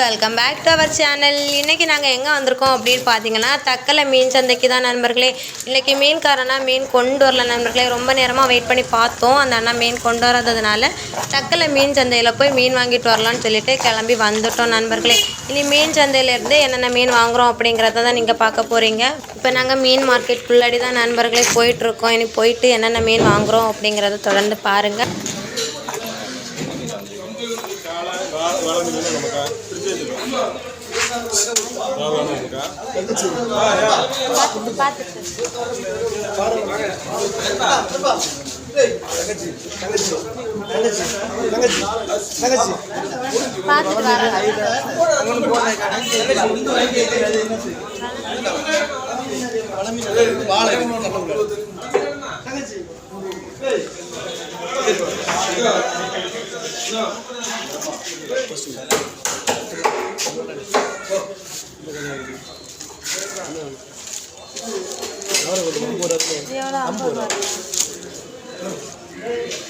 Welcome back to our channel. இன்றைக்கி நாங்கள் எங்கே வந்திருக்கோம் அப்படின்னு பார்த்தீங்கன்னா தக்கலை மீன் சந்தைக்கு தான் நண்பர்களே. இன்றைக்கி மீன்காரனா மீன் கொண்டு வரல நண்பர்களே. ரொம்ப நேரமாக வெயிட் பண்ணி பார்த்தோம். அந்த அண்ணா மீன் கொண்டு வராததுனால தக்கலை மீன் சந்தையில் போய் மீன் வாங்கிட்டு வரலான்னு சொல்லிட்டு கிளம்பி வந்துட்டோம் நண்பர்களே. இனி மீன் சந்தையிலேருந்து என்னென்ன மீன் வாங்குகிறோம் அப்படிங்கிறத தான் நீங்கள் பார்க்க போகிறீங்க. இப்போ நாங்கள் மீன் மார்க்கெட்டுக்குள்ளாடி தான் நண்பர்களே போயிட்டுருக்கோம். இனி போயிட்டு என்னென்ன மீன் வாங்குகிறோம் அப்படிங்கிறத தொடர்ந்து பாருங்கள்.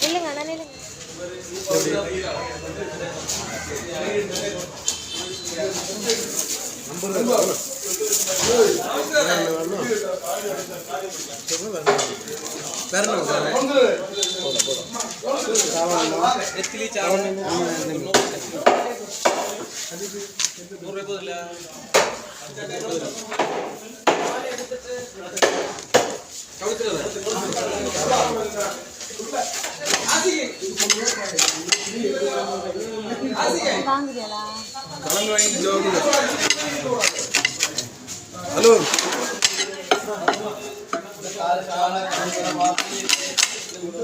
இல்லைங்க அண்ணா இல்லைங்க. ஹலோ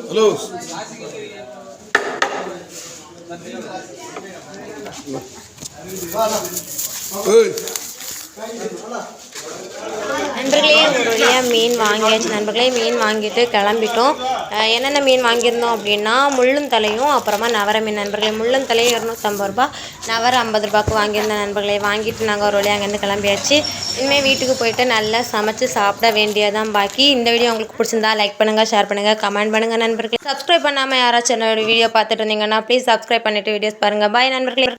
ஹலோ நண்பர்களே ஒரு வழியாக மீன் வாங்கியாச்சு நண்பர்களே. மீன் வாங்கிட்டு கிளம்பிட்டோம். என்னென்ன மீன் வாங்கியிருந்தோம் அப்படின்னா முள்ளுந்தலையும் அப்புறமா நவர மீன் நண்பர்களே. முள்ளுந்தலையும் 250 ரூபா, நவர 50 ரூபாய்க்கு வாங்கியிருந்தேன் நண்பர்களே. வாங்கிட்டு நாங்கள் ஒரு வழியாக அங்கேருந்து கிளம்பியாச்சு. இனிமேல் வீட்டுக்கு போயிட்டு நல்லா சமைச்சு சாப்பிட வேண்டியதான் பாக்கி. இந்த வீடியோ உங்களுக்கு பிடிச்சிருந்தா லைக் பண்ணுங்கள், ஷேர் பண்ணுங்கள், கமெண்ட் பண்ணுங்கள் நண்பர்களே. சப்ஸ்கிரைப் பண்ணாமல் யாராச்சும் என்னோட வீடியோ பார்த்துட்டு இருந்தீங்கன்னா ப்ளீஸ் சப்ஸ்கிரைப் பண்ணிவிட்டு வீடியோஸ் பாருங்கள். பாய் நண்பர்களே.